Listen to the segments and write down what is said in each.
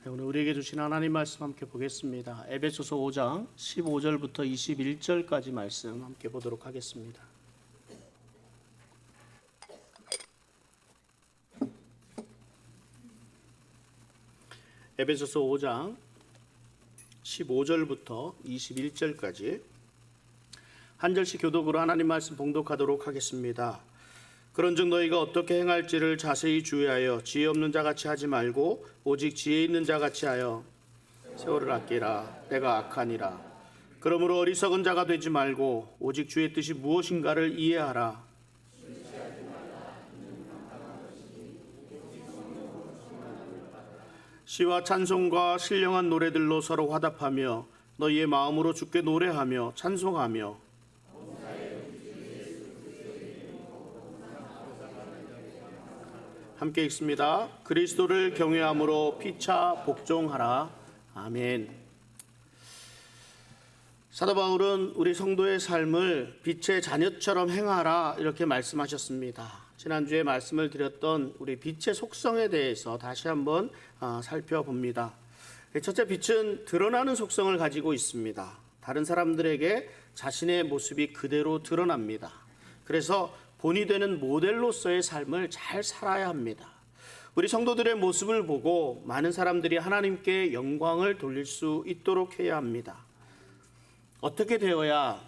오늘 우리에게 주신 하나님 말씀 함께 보겠습니다. 에베소서 5장 15절부터 21절까지 말씀 함께 보도록 하겠습니다. 에베소서 5장 15절부터 21절까지 한 절씩 교독으로 하나님 말씀 봉독하도록 하겠습니다. 그런즉 너희가 어떻게 행할지를 자세히 주의하여 지혜 없는 자같이 하지 말고 오직 지혜 있는 자같이 하여 세월을 아끼라. 때가 악하니라. 그러므로 어리석은 자가 되지 말고 오직 주의 뜻이 무엇인가를 이해하라. 시와 찬송과 신령한 노래들로 서로 화답하며 너희의 마음으로 주께 노래하며 찬송하며 함께 읽습니다. 그리스도를 경외함으로 피차 복종하라. 아멘. 사도 바울은 우리 성도의 삶을 빛의 자녀처럼 행하라 이렇게 말씀하셨습니다. 지난주에 말씀을 드렸던 우리 빛의 속성에 대해서 다시 한번 살펴봅니다. 첫째, 빛은 드러나는 속성을 가지고 있습니다. 다른 사람들에게 자신의 모습이 그대로 드러납니다. 그래서 본이 되는 모델로서의 삶을 잘 살아야 합니다. 우리 성도들의 모습을 보고 많은 사람들이 하나님께 영광을 돌릴 수 있도록 해야 합니다. 어떻게 되어야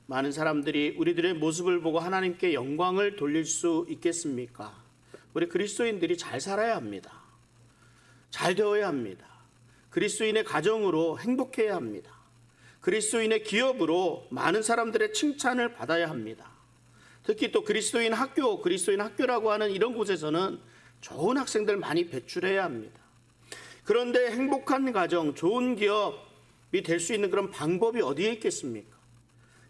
많은 사람들이 우리들의 모습을 보고 하나님께 영광을 돌릴 수 있겠습니까? 우리 그리스도인들이 잘 살아야 합니다. 잘 되어야 합니다. 그리스도인의 가정으로 행복해야 합니다. 그리스도인의 기업으로 많은 사람들의 칭찬을 받아야 합니다. 특히 또 그리스도인 학교라고 하는 이런 곳에서는 좋은 학생들 많이 배출해야 합니다. 그런데 행복한 가정, 좋은 기업이 될 수 있는 그런 방법이 어디에 있겠습니까?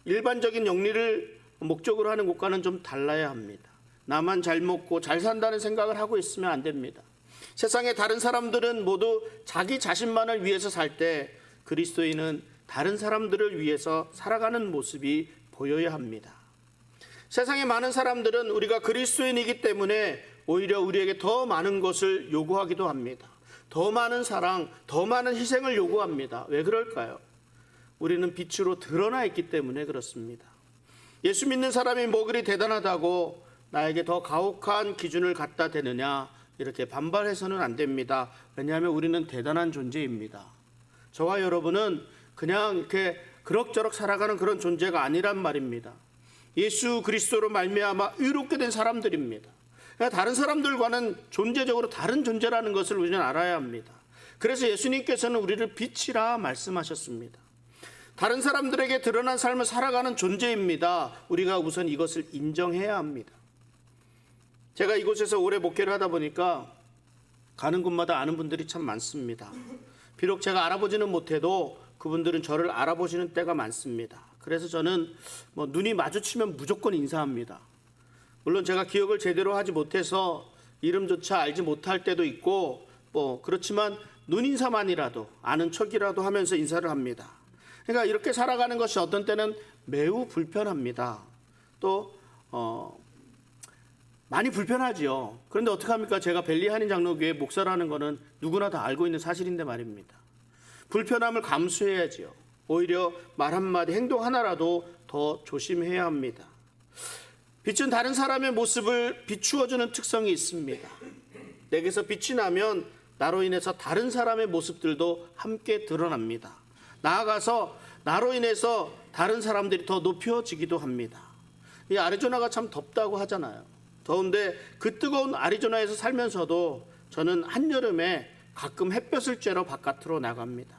일반적인 영리를 목적으로 하는 곳과는 좀 달라야 합니다. 나만 잘 먹고 잘 산다는 생각을 하고 있으면 안 됩니다. 세상의 다른 사람들은 모두 자기 자신만을 위해서 살 때 그리스도인은 다른 사람들을 위해서 살아가는 모습이 보여야 합니다. 세상의 많은 사람들은 우리가 그리스도인이기 때문에 오히려 우리에게 더 많은 것을 요구하기도 합니다. 더 많은 사랑, 더 많은 희생을 요구합니다. 왜 그럴까요? 우리는 빛으로 드러나 있기 때문에 그렇습니다. 예수 믿는 사람이 뭐 그리 대단하다고 나에게 더 가혹한 기준을 갖다 대느냐, 이렇게 반발해서는 안 됩니다. 왜냐하면 우리는 대단한 존재입니다. 저와 여러분은 그냥 이렇게 그럭저럭 살아가는 그런 존재가 아니란 말입니다. 예수 그리스도로 말미암아 의롭게 된 사람들입니다. 다른 사람들과는 존재적으로 다른 존재라는 것을 우리는 알아야 합니다. 그래서 예수님께서는 우리를 빛이라 말씀하셨습니다. 다른 사람들에게 드러난 삶을 살아가는 존재입니다. 우리가 우선 이것을 인정해야 합니다. 제가 이곳에서 오래 목회를 하다 보니까 가는 곳마다 아는 분들이 참 많습니다. 비록 제가 알아보지는 못해도 그분들은 저를 알아보시는 때가 많습니다. 그래서 저는 눈이 마주치면 무조건 인사합니다. 물론 제가 기억을 제대로 하지 못해서 이름조차 알지 못할 때도 있고 그렇지만 눈인사만이라도 아는 척이라도 하면서 인사를 합니다. 그러니까 이렇게 살아가는 것이 어떤 때는 매우 불편합니다. 또 많이 불편하지요. 그런데 어떡합니까? 제가 벨리 한인 장로교회 목사라는 거는 누구나 다 알고 있는 사실인데 말입니다. 불편함을 감수해야지요. 오히려 말 한마디, 행동 하나라도 더 조심해야 합니다. 빛은 다른 사람의 모습을 비추어주는 특성이 있습니다. 내게서 빛이 나면 나로 인해서 다른 사람의 모습들도 함께 드러납니다. 나아가서 나로 인해서 다른 사람들이 더 높여지기도 합니다. 이 아리조나가 참 덥다고 하잖아요. 더운데 그 뜨거운 아리조나에서 살면서도 저는 한여름에 가끔 햇볕을 쬐러 바깥으로 나갑니다.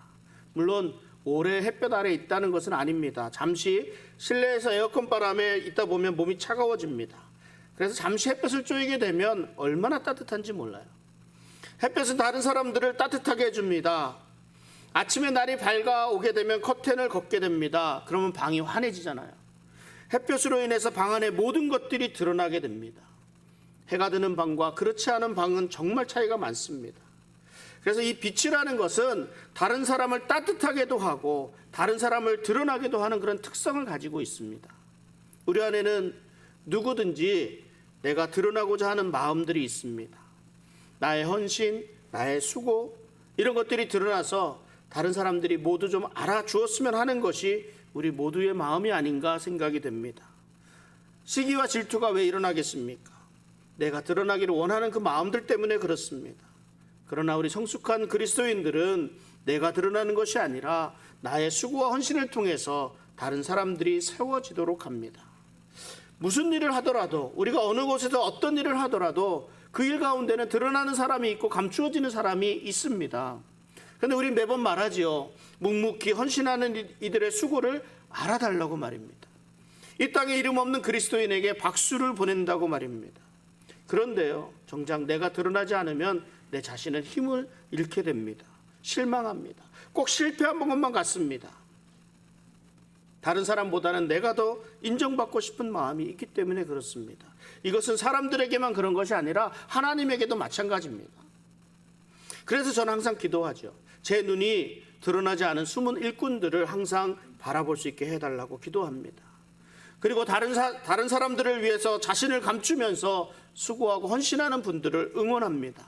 물론 오래 햇볕 아래 있다는 것은 아닙니다. 잠시 실내에서 에어컨 바람에 있다 보면 몸이 차가워집니다. 그래서 잠시 햇볕을 쬐게 되면 얼마나 따뜻한지 몰라요. 햇볕은 다른 사람들을 따뜻하게 해줍니다. 아침에 날이 밝아오게 되면 커튼을 걷게 됩니다. 그러면 방이 환해지잖아요. 햇볕으로 인해서 방 안에 모든 것들이 드러나게 됩니다. 해가 드는 방과 그렇지 않은 방은 정말 차이가 많습니다. 그래서 이 빛이라는 것은 다른 사람을 따뜻하게도 하고 다른 사람을 드러나게도 하는 그런 특성을 가지고 있습니다. 우리 안에는 누구든지 내가 드러나고자 하는 마음들이 있습니다. 나의 헌신, 나의 수고, 이런 것들이 드러나서 다른 사람들이 모두 좀 알아주었으면 하는 것이 우리 모두의 마음이 아닌가 생각이 됩니다. 시기와 질투가 왜 일어나겠습니까? 내가 드러나기를 원하는 그 마음들 때문에 그렇습니다. 그러나 우리 성숙한 그리스도인들은 내가 드러나는 것이 아니라 나의 수고와 헌신을 통해서 다른 사람들이 세워지도록 합니다. 무슨 일을 하더라도, 우리가 어느 곳에서 어떤 일을 하더라도 그 일 가운데는 드러나는 사람이 있고 감추어지는 사람이 있습니다. 그런데 우리 매번 말하지요. 묵묵히 헌신하는 이들의 수고를 알아달라고 말입니다. 이 땅에 이름 없는 그리스도인에게 박수를 보낸다고 말입니다. 그런데요, 정작 내가 드러나지 않으면 내 자신은 힘을 잃게 됩니다. 실망합니다. 꼭 실패한 것만 같습니다. 다른 사람보다는 내가 더 인정받고 싶은 마음이 있기 때문에 그렇습니다. 이것은 사람들에게만 그런 것이 아니라 하나님에게도 마찬가지입니다. 그래서 저는 항상 기도하죠. 제 눈이 드러나지 않은 숨은 일꾼들을 항상 바라볼 수 있게 해달라고 기도합니다. 그리고 다른 사람들을 위해서 자신을 감추면서 수고하고 헌신하는 분들을 응원합니다.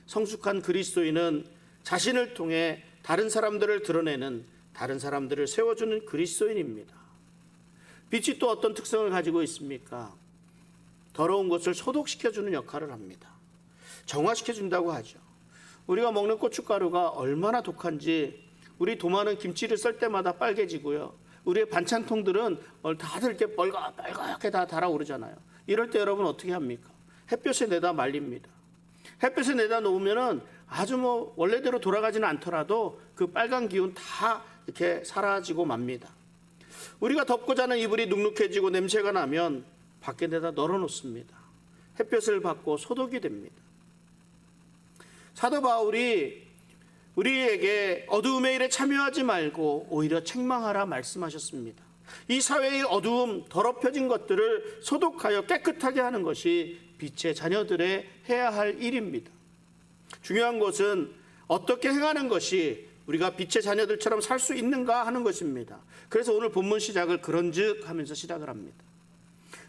성숙한 그리스도인은 자신을 통해 다른 사람들을 드러내는, 다른 사람들을 세워주는 그리스도인입니다. 빛이 또 어떤 특성을 가지고 있습니까? 더러운 것을 소독시켜주는 역할을 합니다. 정화시켜준다고 하죠. 우리가 먹는 고춧가루가 얼마나 독한지 우리 도마는 김치를 썰 때마다 빨개지고요. 우리의 반찬통들은 다들 이렇게 빨갛게 다 달아오르잖아요. 이럴 때 여러분 어떻게 합니까? 햇볕에 내다 말립니다. 햇볕에 내다 놓으면은 아주 원래대로 돌아가지는 않더라도 그 빨간 기운 다 이렇게 사라지고 맙니다. 우리가 덮고 자는 이불이 눅눅해지고 냄새가 나면 밖에 내다 널어놓습니다. 햇볕을 받고 소독이 됩니다. 사도 바울이 우리에게 어두움의 일에 참여하지 말고 오히려 책망하라 말씀하셨습니다. 이 사회의 어두움, 더럽혀진 것들을 소독하여 깨끗하게 하는 것이 빛의 자녀들의 해야 할 일입니다. 중요한 것은 어떻게 행하는 것이 우리가 빛의 자녀들처럼 살 수 있는가 하는 것입니다. 그래서 오늘 본문 시작을 그런즉 하면서 시작을 합니다.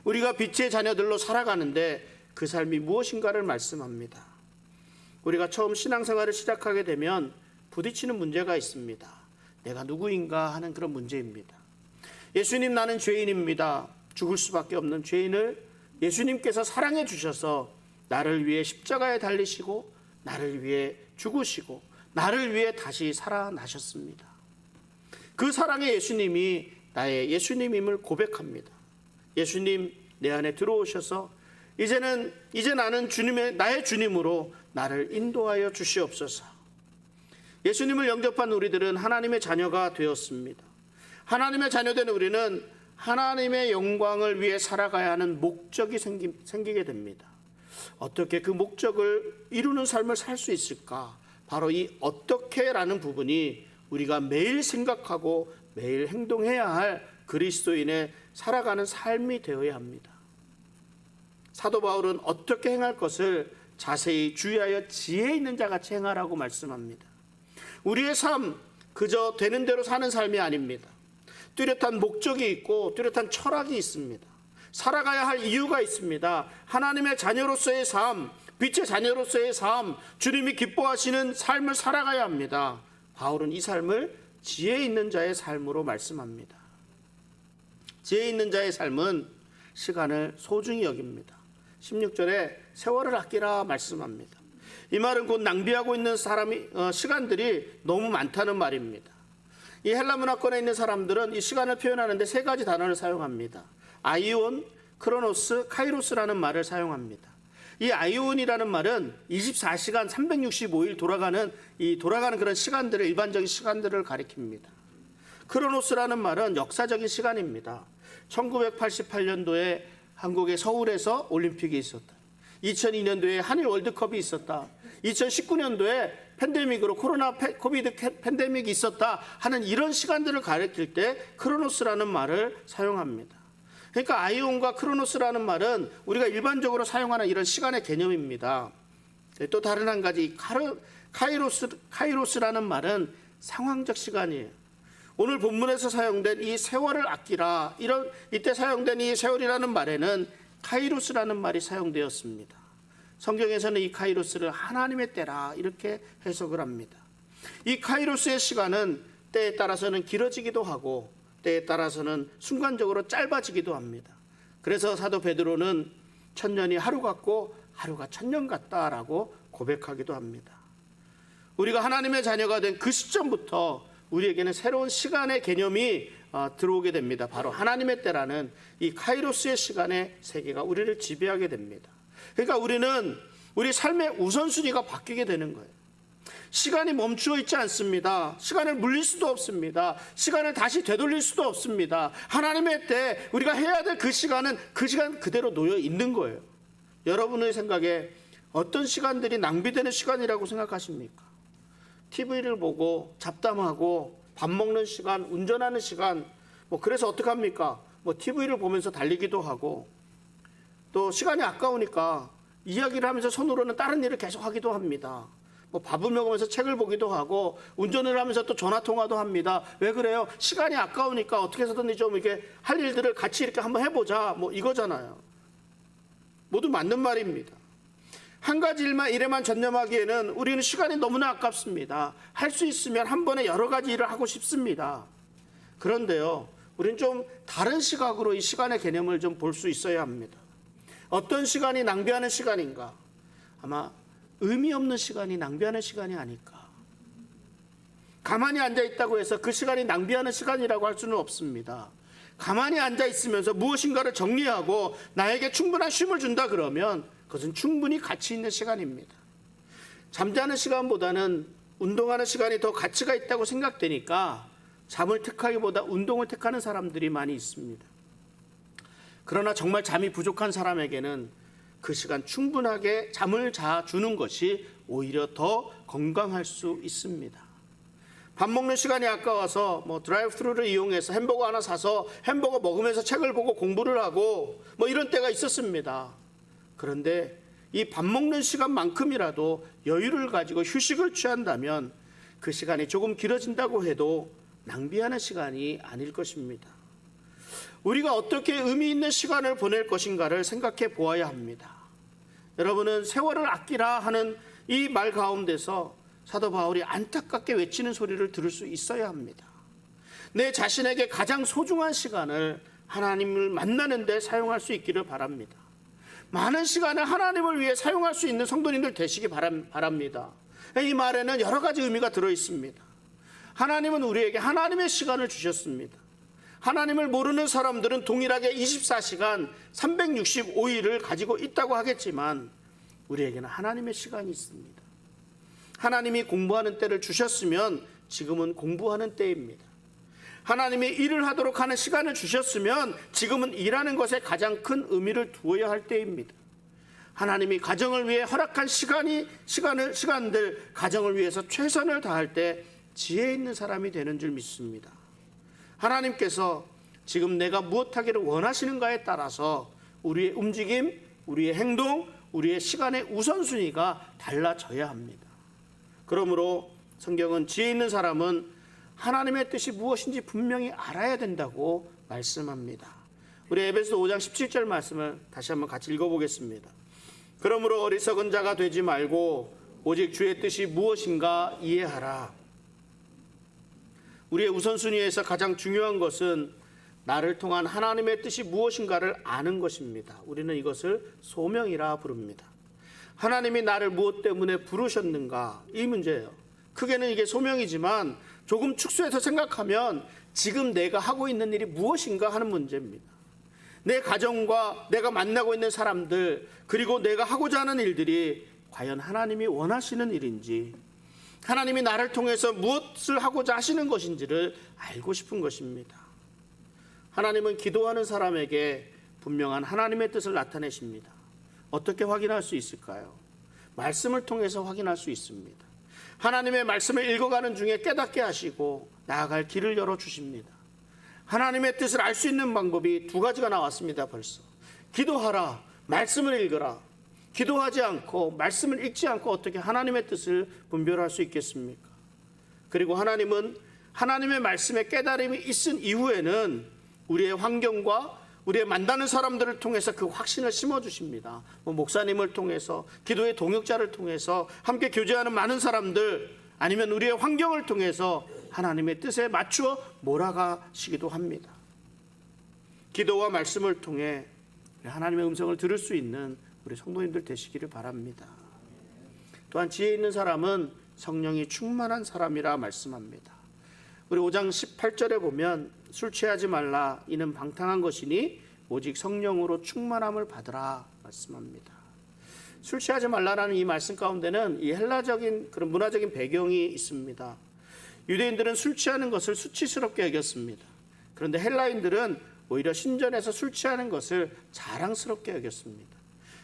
우리가 빛의 자녀들로 살아가는데 그 삶이 무엇인가를 말씀합니다. 우리가 처음 신앙생활을 시작하게 되면 부딪히는 문제가 있습니다. 내가 누구인가 하는 그런 문제입니다. 예수님, 나는 죄인입니다. 죽을 수밖에 없는 죄인을 예수님께서 사랑해 주셔서 나를 위해 십자가에 달리시고 나를 위해 죽으시고 나를 위해 다시 살아나셨습니다. 그 사랑의 예수님이 나의 예수님임을 고백합니다. 예수님, 내 안에 들어오셔서 이제 나는 나의 주님으로 나를 인도하여 주시옵소서. 예수님을 영접한 우리들은 하나님의 자녀가 되었습니다. 하나님의 자녀된 우리는 하나님의 영광을 위해 살아가야 하는 목적이 생기게 됩니다. 어떻게 그 목적을 이루는 삶을 살 수 있을까? 바로 이 어떻게라는 부분이 우리가 매일 생각하고 매일 행동해야 할 그리스도인의 살아가는 삶이 되어야 합니다. 사도 바울은 어떻게 행할 것을 자세히 주의하여 지혜 있는 자같이 행하라고 말씀합니다. 우리의 삶, 그저 되는 대로 사는 삶이 아닙니다. 뚜렷한 목적이 있고 뚜렷한 철학이 있습니다. 살아가야 할 이유가 있습니다. 하나님의 자녀로서의 삶, 빛의 자녀로서의 삶, 주님이 기뻐하시는 삶을 살아가야 합니다. 바울은 이 삶을 지혜 있는 자의 삶으로 말씀합니다. 지혜 있는 자의 삶은 시간을 소중히 여깁니다. 16절에 세월을 아끼라 말씀합니다. 이 말은 곧 낭비하고 있는 시간들이 너무 많다는 말입니다. 이 헬라 문화권에 있는 사람들은 이 시간을 표현하는데 세 가지 단어를 사용합니다. 아이온, 크로노스, 카이로스라는 말을 사용합니다. 이 아이온이라는 말은 24시간 365일 돌아가는 그런 시간들을, 일반적인 시간들을 가리킵니다. 크로노스라는 말은 역사적인 시간입니다. 1988년도에 한국의 서울에서 올림픽이 있었다. 2002년도에 한일 월드컵이 있었다. 2019년도에 팬데믹으로 코비드 팬데믹이 있었다 하는 이런 시간들을 가리킬 때 크로노스라는 말을 사용합니다. 그러니까 아이온과 크로노스라는 말은 우리가 일반적으로 사용하는 이런 시간의 개념입니다. 또 다른 한 가지 카이로스라는 말은 상황적 시간이에요. 오늘 본문에서 사용된 이 세월을 아끼라, 이때 사용된 이 세월이라는 말에는 카이로스라는 말이 사용되었습니다. 성경에서는 이 카이로스를 하나님의 때라 이렇게 해석을 합니다. 이 카이로스의 시간은 때에 따라서는 길어지기도 하고 때에 따라서는 순간적으로 짧아지기도 합니다. 그래서 사도 베드로는 천년이 하루 같고 하루가 천년 같다라고 고백하기도 합니다. 우리가 하나님의 자녀가 된 그 시점부터 우리에게는 새로운 시간의 개념이 들어오게 됩니다. 바로 하나님의 때라는 이 카이로스의 시간의 세계가 우리를 지배하게 됩니다. 그러니까 우리 삶의 우선순위가 바뀌게 되는 거예요. 시간이 멈추어 있지 않습니다. 시간을 물릴 수도 없습니다. 시간을 다시 되돌릴 수도 없습니다. 하나님의 때 우리가 해야 될 그 시간은 그 시간 그대로 놓여 있는 거예요. 여러분의 생각에 어떤 시간들이 낭비되는 시간이라고 생각하십니까? TV를 보고 잡담하고 밥 먹는 시간, 운전하는 시간, 그래서 어떡합니까? TV를 보면서 달리기도 하고 또 시간이 아까우니까 이야기를 하면서 손으로는 다른 일을 계속 하기도 합니다. 밥을 먹으면서 책을 보기도 하고 운전을 하면서 또 전화 통화도 합니다. 왜 그래요? 시간이 아까우니까 어떻게 해서든 좀 이렇게 할 일들을 같이 이렇게 한번 해보자. 이거잖아요. 모두 맞는 말입니다. 한 가지 일에만 전념하기에는 우리는 시간이 너무나 아깝습니다. 할 수 있으면 한 번에 여러 가지 일을 하고 싶습니다. 그런데요, 우리는 좀 다른 시각으로 이 시간의 개념을 좀 볼 수 있어야 합니다. 어떤 시간이 낭비하는 시간인가? 아마 의미 없는 시간이 낭비하는 시간이 아닐까. 가만히 앉아 있다고 해서 그 시간이 낭비하는 시간이라고 할 수는 없습니다. 가만히 앉아 있으면서 무엇인가를 정리하고 나에게 충분한 쉼을 준다 그러면 그것은 충분히 가치 있는 시간입니다. 잠자는 시간보다는 운동하는 시간이 더 가치가 있다고 생각되니까 잠을 택하기보다 운동을 택하는 사람들이 많이 있습니다. 그러나 정말 잠이 부족한 사람에게는 그 시간 충분하게 잠을 자주는 것이 오히려 더 건강할 수 있습니다. 밥 먹는 시간이 아까워서 드라이브 스루를 이용해서 햄버거 하나 사서 햄버거 먹으면서 책을 보고 공부를 하고 이런 때가 있었습니다. 그런데 이 밥 먹는 시간만큼이라도 여유를 가지고 휴식을 취한다면 그 시간이 조금 길어진다고 해도 낭비하는 시간이 아닐 것입니다. 우리가 어떻게 의미 있는 시간을 보낼 것인가를 생각해 보아야 합니다. 여러분은 세월을 아끼라 하는 이 말 가운데서 사도 바울이 안타깝게 외치는 소리를 들을 수 있어야 합니다. 내 자신에게 가장 소중한 시간을 하나님을 만나는 데 사용할 수 있기를 바랍니다. 많은 시간을 하나님을 위해 사용할 수 있는 성도님들 되시기 바랍니다. 이 말에는 여러 가지 의미가 들어 있습니다. 하나님은 우리에게 하나님의 시간을 주셨습니다. 하나님을 모르는 사람들은 동일하게 24시간 365일을 가지고 있다고 하겠지만 우리에게는 하나님의 시간이 있습니다. 하나님이 공부하는 때를 주셨으면 지금은 공부하는 때입니다. 하나님이 일을 하도록 하는 시간을 주셨으면 지금은 일하는 것에 가장 큰 의미를 두어야 할 때입니다. 하나님이 가정을 위해 허락한 시간들 가정을 위해서 최선을 다할 때 지혜 있는 사람이 되는 줄 믿습니다. 하나님께서 지금 내가 무엇하기를 원하시는가에 따라서 우리의 움직임, 우리의 행동, 우리의 시간의 우선순위가 달라져야 합니다. 그러므로 성경은 지혜 있는 사람은 하나님의 뜻이 무엇인지 분명히 알아야 된다고 말씀합니다. 우리 에베소 5장 17절 말씀을 다시 한번 같이 읽어보겠습니다. 그러므로 어리석은 자가 되지 말고 오직 주의 뜻이 무엇인가 이해하라. 우리의 우선순위에서 가장 중요한 것은 나를 통한 하나님의 뜻이 무엇인가를 아는 것입니다. 우리는 이것을 소명이라 부릅니다. 하나님이 나를 무엇 때문에 부르셨는가, 이 문제예요. 크게는 이게 소명이지만 조금 축소해서 생각하면 지금 내가 하고 있는 일이 무엇인가 하는 문제입니다. 내 가정과 내가 만나고 있는 사람들, 그리고 내가 하고자 하는 일들이 과연 하나님이 원하시는 일인지, 하나님이 나를 통해서 무엇을 하고자 하시는 것인지를 알고 싶은 것입니다. 하나님은 기도하는 사람에게 분명한 하나님의 뜻을 나타내십니다. 어떻게 확인할 수 있을까요? 말씀을 통해서 확인할 수 있습니다. 하나님의 말씀을 읽어가는 중에 깨닫게 하시고 나아갈 길을 열어주십니다. 하나님의 뜻을 알 수 있는 방법이 두 가지가 나왔습니다. 벌써 기도하라, 말씀을 읽어라. 기도하지 않고 말씀을 읽지 않고 어떻게 하나님의 뜻을 분별할 수 있겠습니까? 그리고 하나님은 하나님의 말씀에 깨달음이 있은 이후에는 우리의 환경과 우리의 만나는 사람들을 통해서 그 확신을 심어주십니다. 목사님을 통해서, 기도의 동역자를 통해서, 함께 교제하는 많은 사람들, 아니면 우리의 환경을 통해서 하나님의 뜻에 맞추어 몰아가시기도 합니다. 기도와 말씀을 통해 하나님의 음성을 들을 수 있는 우리 성도님들 되시기를 바랍니다. 또한 지혜 있는 사람은 성령이 충만한 사람이라 말씀합니다. 우리 5장 18절에 보면 술 취하지 말라 이는 방탕한 것이니 오직 성령으로 충만함을 받으라 말씀합니다. 술 취하지 말라라는 이 말씀 가운데는 이 헬라적인 그런 문화적인 배경이 있습니다. 유대인들은 술 취하는 것을 수치스럽게 여겼습니다. 그런데 헬라인들은 오히려 신전에서 술 취하는 것을 자랑스럽게 여겼습니다.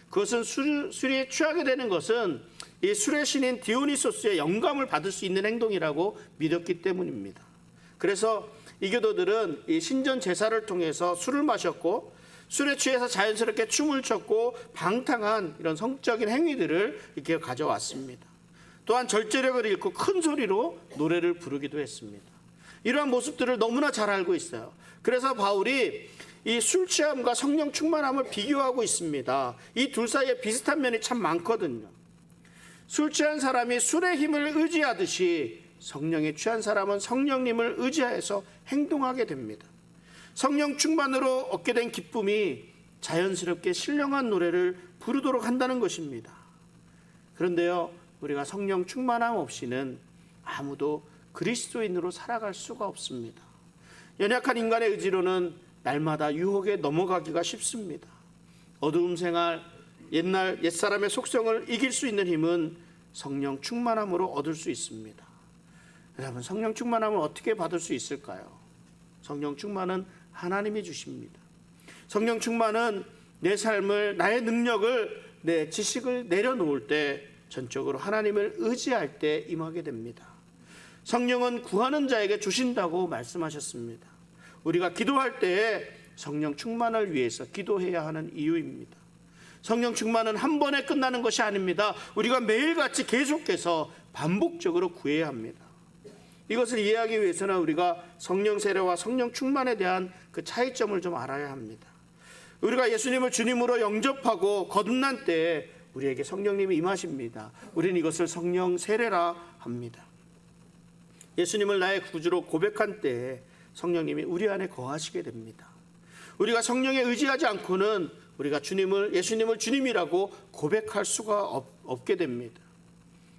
그것은 술에 취하게 되는 것은 이 술의 신인 디오니소스의 영감을 받을 수 있는 행동이라고 믿었기 때문입니다. 그래서 이교도들은 이 신전 제사를 통해서 술을 마셨고 술에 취해서 자연스럽게 춤을 췄고 방탕한 이런 성적인 행위들을 이렇게 가져왔습니다. 또한 절제력을 잃고 큰 소리로 노래를 부르기도 했습니다. 이러한 모습들을 너무나 잘 알고 있어요. 그래서 바울이 이 술 취함과 성령 충만함을 비교하고 있습니다. 이 둘 사이에 비슷한 면이 참 많거든요. 술 취한 사람이 술의 힘을 의지하듯이 성령에 취한 사람은 성령님을 의지하여서 행동하게 됩니다. 성령 충만으로 얻게 된 기쁨이 자연스럽게 신령한 노래를 부르도록 한다는 것입니다. 그런데요, 우리가 성령 충만함 없이는 아무도 그리스도인으로 살아갈 수가 없습니다. 연약한 인간의 의지로는 날마다 유혹에 넘어가기가 쉽습니다. 어두움 생활, 옛사람의 속성을 이길 수 있는 힘은 성령 충만함으로 얻을 수 있습니다. 여러분, 성령 충만함을 어떻게 받을 수 있을까요? 성령 충만은 하나님이 주십니다. 성령 충만은 내 삶을, 나의 능력을, 내 지식을 내려놓을 때 전적으로 하나님을 의지할 때 임하게 됩니다. 성령은 구하는 자에게 주신다고 말씀하셨습니다. 우리가 기도할 때에 성령 충만을 위해서 기도해야 하는 이유입니다. 성령 충만은 한 번에 끝나는 것이 아닙니다. 우리가 매일같이 계속해서 반복적으로 구해야 합니다. 이것을 이해하기 위해서는 우리가 성령 세례와 성령 충만에 대한 그 차이점을 좀 알아야 합니다. 우리가 예수님을 주님으로 영접하고 거듭난 때에 우리에게 성령님이 임하십니다. 우리는 이것을 성령 세례라 합니다. 예수님을 나의 구주로 고백한 때에 성령님이 우리 안에 거하시게 됩니다. 우리가 성령에 의지하지 않고는 우리가 예수님을 주님이라고 고백할 수가 없게 됩니다.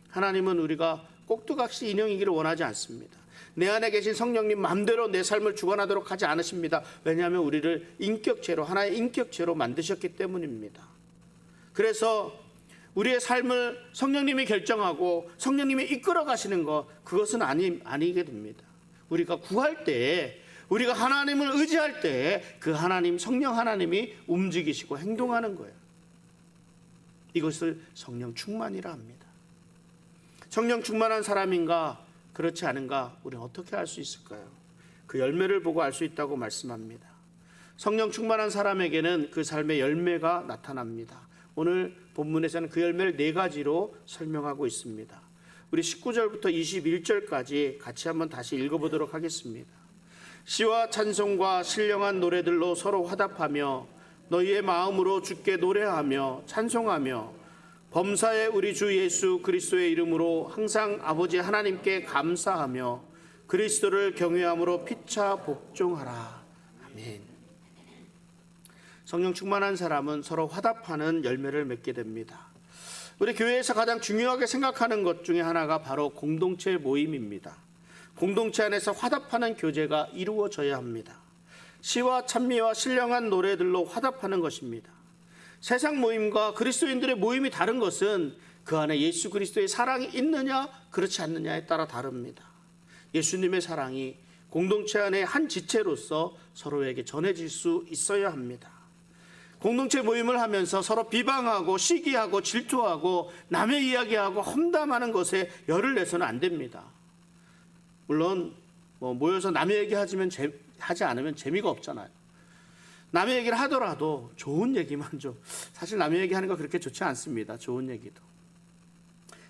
하나님은 우리가 꼭두각시 인형이기를 원하지 않습니다. 내 안에 계신 성령님 마음대로 내 삶을 주관하도록 하지 않으십니다. 왜냐하면 우리를 인격체로, 하나의 인격체로 만드셨기 때문입니다. 그래서 우리의 삶을 성령님이 결정하고 성령님이 이끌어 가시는 것, 그것은 아니게 됩니다. 우리가 구할 때에, 우리가 하나님을 의지할 때에 그 하나님, 성령 하나님이 움직이시고 행동하는 거예요. 이것을 성령 충만이라 합니다. 성령 충만한 사람인가 그렇지 않은가 우리는 어떻게 알 수 있을까요? 그 열매를 보고 알 수 있다고 말씀합니다. 성령 충만한 사람에게는 그 삶의 열매가 나타납니다. 오늘 본문에서는 그 열매를 4가지로 설명하고 있습니다. 우리 19절부터 21절까지 같이 한번 다시 읽어보도록 하겠습니다. 시와 찬송과 신령한 노래들로 서로 화답하며 너희의 마음으로 주께 노래하며 찬송하며 범사의 우리 주 예수 그리스도의 이름으로 항상 아버지 하나님께 감사하며 그리스도를 경외함으로 피차 복종하라. 아멘. 성령 충만한 사람은 서로 화답하는 열매를 맺게 됩니다. 우리 교회에서 가장 중요하게 생각하는 것 중에 하나가 바로 공동체 모임입니다. 공동체 안에서 화답하는 교제가 이루어져야 합니다. 시와 찬미와 신령한 노래들로 화답하는 것입니다. 세상 모임과 그리스도인들의 모임이 다른 것은 그 안에 예수 그리스도의 사랑이 있느냐 그렇지 않느냐에 따라 다릅니다. 예수님의 사랑이 공동체 안의 한 지체로서 서로에게 전해질 수 있어야 합니다. 공동체 모임을 하면서 서로 비방하고 시기하고 질투하고 남의 이야기하고 험담하는 것에 열을 내서는 안 됩니다. 물론 모여서 남의 얘기 하지 않으면 재미가 없잖아요. 남의 얘기를 하더라도 좋은 얘기만 좀, 사실 남의 얘기하는 거 그렇게 좋지 않습니다. 좋은 얘기도.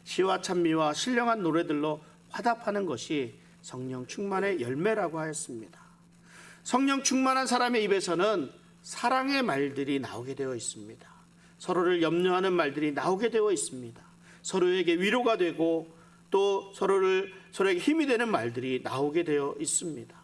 시와 찬미와 신령한 노래들로 화답하는 것이 성령 충만의 열매라고 하였습니다. 성령 충만한 사람의 입에서는 사랑의 말들이 나오게 되어 있습니다. 서로를 염려하는 말들이 나오게 되어 있습니다. 서로에게 위로가 되고 또 서로에게 힘이 되는 말들이 나오게 되어 있습니다.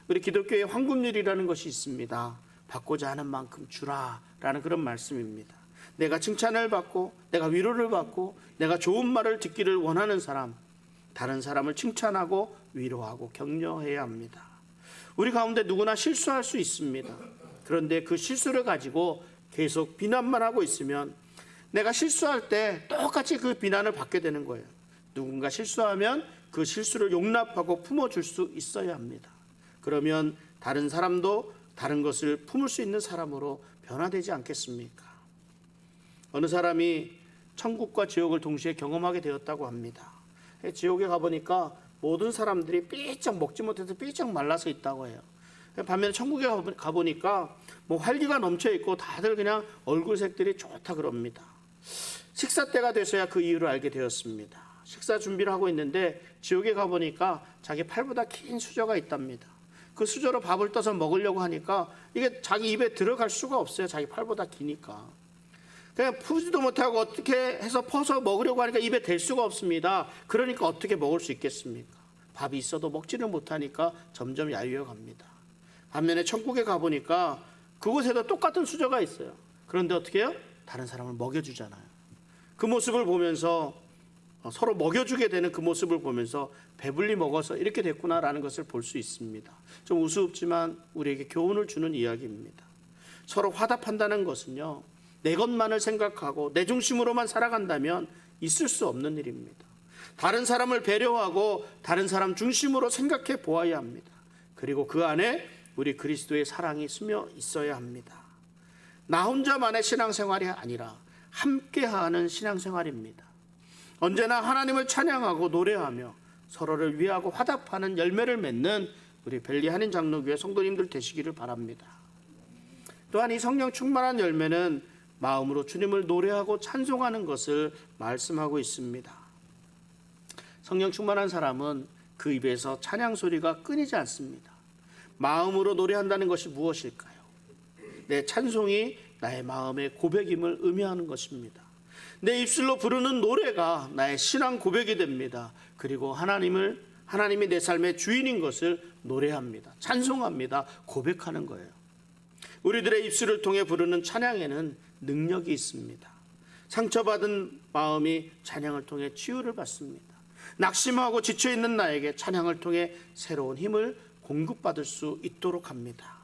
우리 기독교의 황금률이라는 것이 있습니다. 받고자 하는 만큼 주라라는 그런 말씀입니다. 내가 칭찬을 받고 내가 위로를 받고 내가 좋은 말을 듣기를 원하는 사람, 다른 사람을 칭찬하고 위로하고 격려해야 합니다. 우리 가운데 누구나 실수할 수 있습니다. 그런데 그 실수를 가지고 계속 비난만 하고 있으면 내가 실수할 때 똑같이 그 비난을 받게 되는 거예요. 누군가 실수하면 그 실수를 용납하고 품어줄 수 있어야 합니다. 그러면 다른 사람도 다른 것을 품을 수 있는 사람으로 변화되지 않겠습니까? 어느 사람이 천국과 지옥을 동시에 경험하게 되었다고 합니다. 지옥에 가보니까 모든 사람들이 삐쩍 먹지 못해서 삐쩍 말라서 있다고 해요. 반면에 천국에 가보니까 뭐 활기가 넘쳐 있고 다들 그냥 얼굴색들이 좋다 그럽니다. 식사 때가 돼서야 그 이유를 알게 되었습니다. 식사 준비를 하고 있는데 지옥에 가보니까 자기 팔보다 긴 수저가 있답니다. 그 수저로 밥을 떠서 먹으려고 하니까 이게 자기 입에 들어갈 수가 없어요. 자기 팔보다 기니까. 그냥 푸지도 못하고 어떻게 해서 퍼서 먹으려고 하니까 입에 댈 수가 없습니다. 그러니까 어떻게 먹을 수 있겠습니까? 밥이 있어도 먹지를 못하니까 점점 야유어 갑니다. 반면에 천국에 가보니까 그곳에도 똑같은 수저가 있어요. 그런데 어떻게 해요? 다른 사람을 먹여주잖아요. 그 모습을 보면서 서로 먹여주게 되는 그 모습을 보면서 배불리 먹어서 이렇게 됐구나라는 것을 볼 수 있습니다. 좀 우스웁지만 우리에게 교훈을 주는 이야기입니다. 서로 화답한다는 것은요, 내 것만을 생각하고 내 중심으로만 살아간다면 있을 수 없는 일입니다. 다른 사람을 배려하고 다른 사람 중심으로 생각해 보아야 합니다. 그리고 그 안에 우리 그리스도의 사랑이 스며 있어야 합니다. 나 혼자만의 신앙생활이 아니라 함께하는 신앙생활입니다. 언제나 하나님을 찬양하고 노래하며 서로를 위하고 화답하는 열매를 맺는 우리 벨리 한인 장로교회 성도님들 되시기를 바랍니다. 또한 이 성령 충만한 열매는 마음으로 주님을 노래하고 찬송하는 것을 말씀하고 있습니다. 성령 충만한 사람은 그 입에서 찬양 소리가 끊이지 않습니다. 마음으로 노래한다는 것이 무엇일까요? 내 찬송이 나의 마음의 고백임을 의미하는 것입니다. 내 입술로 부르는 노래가 나의 신앙 고백이 됩니다. 그리고 하나님이 내 삶의 주인인 것을 노래합니다. 찬송합니다. 고백하는 거예요. 우리들의 입술을 통해 부르는 찬양에는 능력이 있습니다. 상처받은 마음이 찬양을 통해 치유를 받습니다. 낙심하고 지쳐있는 나에게 찬양을 통해 새로운 힘을 공급받을 수 있도록 합니다.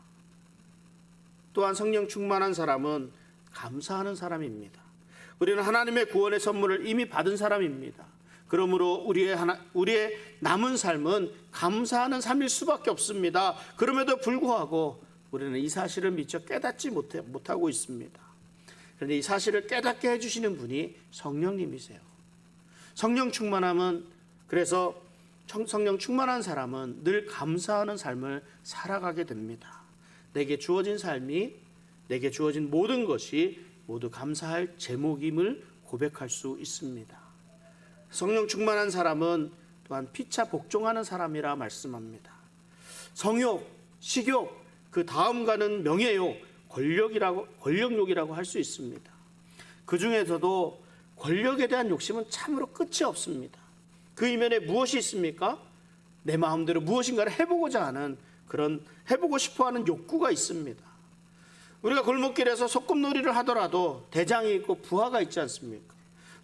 또한 성령 충만한 사람은 감사하는 사람입니다. 우리는 하나님의 구원의 선물을 이미 받은 사람입니다. 그러므로 우리의 남은 삶은 감사하는 삶일 수밖에 없습니다. 그럼에도 불구하고 우리는 이 사실을 미처 깨닫지 못하고 있습니다. 그런데 이 사실을 깨닫게 해주시는 분이 성령님이세요. 성령 충만함은, 그래서 성령 충만한 사람은 늘 감사하는 삶을 살아가게 됩니다. 내게 주어진 삶이, 내게 주어진 모든 것이 모두 감사할 제목임을 고백할 수 있습니다. 성령 충만한 사람은 또한 피차 복종하는 사람이라 말씀합니다. 성욕, 식욕, 그 다음 가는 명예욕, 권력욕이라고 할 수 있습니다. 그 중에서도 권력에 대한 욕심은 참으로 끝이 없습니다. 그 이면에 무엇이 있습니까? 내 마음대로 무엇인가를 해보고자 하는 그런 해보고 싶어하는 욕구가 있습니다. 우리가 골목길에서 소꿉놀이를 하더라도 대장이 있고 부하가 있지 않습니까?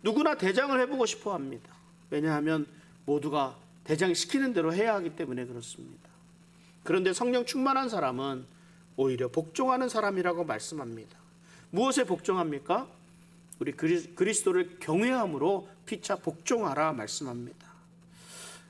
누구나 대장을 해보고 싶어합니다. 왜냐하면 모두가 대장이 시키는 대로 해야 하기 때문에 그렇습니다. 그런데 성령 충만한 사람은 오히려 복종하는 사람이라고 말씀합니다. 무엇에 복종합니까? 우리 그리스도를 경외함으로 피차 복종하라 말씀합니다.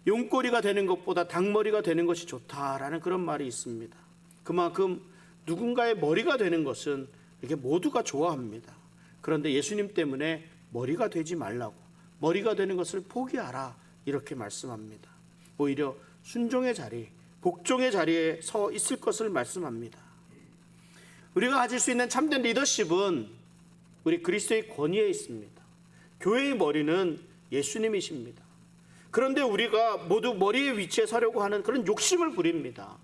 용꼬리가 되는 것보다 닭머리가 되는 것이 좋다라는 그런 말이 있습니다. 그만큼 누군가의 머리가 되는 것은 이게 모두가 좋아합니다. 그런데 예수님 때문에 머리가 되지 말라고, 머리가 되는 것을 포기하라 이렇게 말씀합니다. 오히려 순종의 자리, 복종의 자리에 서 있을 것을 말씀합니다. 우리가 가질 수 있는 참된 리더십은 우리 그리스도의 권위에 있습니다. 교회의 머리는 예수님이십니다. 그런데 우리가 모두 머리의 위치에 서려고 하는 그런 욕심을 부립니다.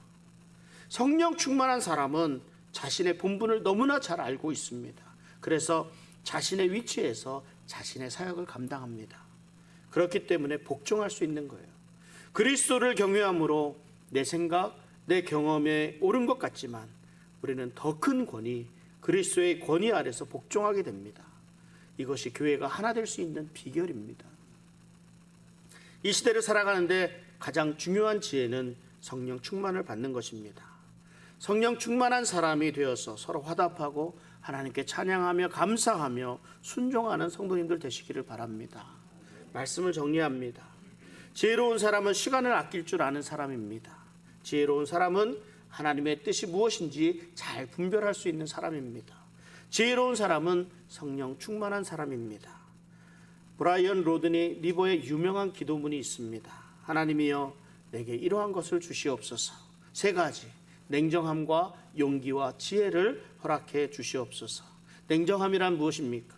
성령 충만한 사람은 자신의 본분을 너무나 잘 알고 있습니다. 그래서 자신의 위치에서 자신의 사역을 감당합니다. 그렇기 때문에 복종할 수 있는 거예요. 그리스도를 경외함으로 내 생각, 내 경험에 옳은 것 같지만 우리는 더 큰 권위, 그리스도의 권위 아래서 복종하게 됩니다. 이것이 교회가 하나 될 수 있는 비결입니다. 이 시대를 살아가는데 가장 중요한 지혜는 성령 충만을 받는 것입니다. 성령 충만한 사람이 되어서 서로 화답하고 하나님께 찬양하며 감사하며 순종하는 성도님들 되시기를 바랍니다. 말씀을 정리합니다. 지혜로운 사람은 시간을 아낄 줄 아는 사람입니다. 지혜로운 사람은 하나님의 뜻이 무엇인지 잘 분별할 수 있는 사람입니다. 지혜로운 사람은 성령 충만한 사람입니다. 브라이언 로드니 리버의 유명한 기도문이 있습니다. 하나님이여 내게 이러한 것을 주시옵소서. 3가지, 냉정함과 용기와 지혜를 허락해 주시옵소서. 냉정함이란 무엇입니까?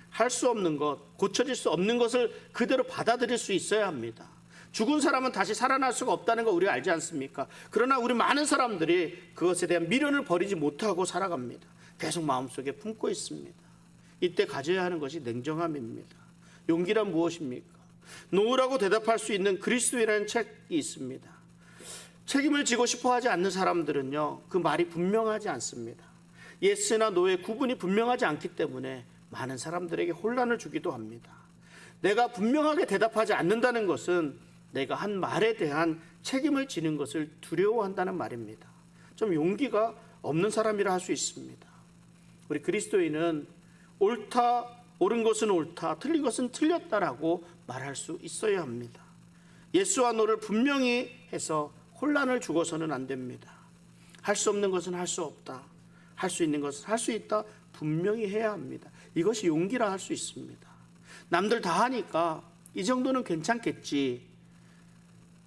할 수 없는 것, 고쳐질 수 없는 것을 그대로 받아들일 수 있어야 합니다. 죽은 사람은 다시 살아날 수가 없다는 거 우리가 알지 않습니까? 그러나 우리 많은 사람들이 그것에 대한 미련을 버리지 못하고 살아갑니다. 계속 마음속에 품고 있습니다. 이때 가져야 하는 것이 냉정함입니다. 용기란 무엇입니까? 노라고 대답할 수 있는 그리스도이라는 책이 있습니다. 책임을 지고 싶어 하지 않는 사람들은요, 그 말이 분명하지 않습니다. 예스나 노의 구분이 분명하지 않기 때문에 많은 사람들에게 혼란을 주기도 합니다. 내가 분명하게 대답하지 않는다는 것은 내가 한 말에 대한 책임을 지는 것을 두려워한다는 말입니다. 좀 용기가 없는 사람이라 할 수 있습니다. 우리 그리스도인은 옳은 것은 옳다, 틀린 것은 틀렸다라고 말할 수 있어야 합니다. 예스와 노를 분명히 해서 혼란을 주고서는 안 됩니다. 할 수 없는 것은 할 수 없다, 할 수 있는 것은 할 수 있다, 분명히 해야 합니다. 이것이 용기라 할 수 있습니다. 남들 다 하니까 이 정도는 괜찮겠지,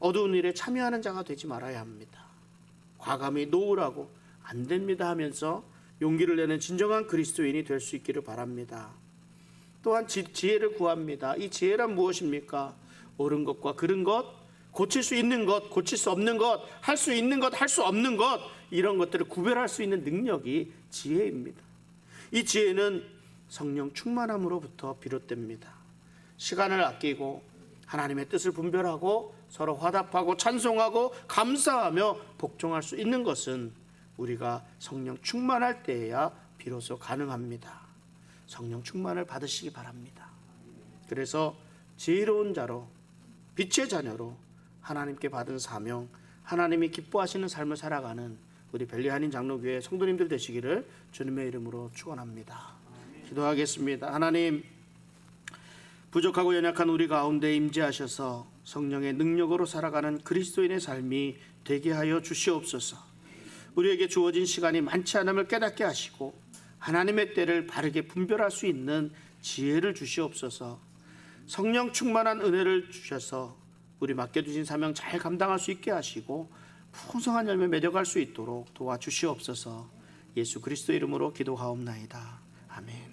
어두운 일에 참여하는 자가 되지 말아야 합니다. 과감히 놓으라고 안 됩니다 하면서 용기를 내는 진정한 그리스도인이 될 수 있기를 바랍니다. 또한 지혜를 구합니다. 이 지혜란 무엇입니까? 옳은 것과 그른 것, 고칠 수 있는 것, 고칠 수 없는 것, 할 수 있는 것, 할 수 없는 것, 이런 것들을 구별할 수 있는 능력이 지혜입니다. 이 지혜는 성령 충만함으로부터 비롯됩니다. 시간을 아끼고 하나님의 뜻을 분별하고 서로 화답하고 찬송하고 감사하며 복종할 수 있는 것은 우리가 성령 충만할 때에야 비로소 가능합니다. 성령 충만을 받으시기 바랍니다. 그래서 지혜로운 자로, 빛의 자녀로 하나님께 받은 사명, 하나님이 기뻐하시는 삶을 살아가는 우리 벨리한인 장로교회 성도님들 되시기를 주님의 이름으로 축원합니다. 기도하겠습니다. 하나님, 부족하고 연약한 우리 가운데 임재하셔서 성령의 능력으로 살아가는 그리스도인의 삶이 되게 하여 주시옵소서. 우리에게 주어진 시간이 많지 않음을 깨닫게 하시고 하나님의 때를 바르게 분별할 수 있는 지혜를 주시옵소서. 성령 충만한 은혜를 주셔서 우리 맡겨주신 사명 잘 감당할 수 있게 하시고 풍성한 열매 맺어갈 수 있도록 도와주시옵소서. 예수 그리스도 이름으로 기도하옵나이다. 아멘.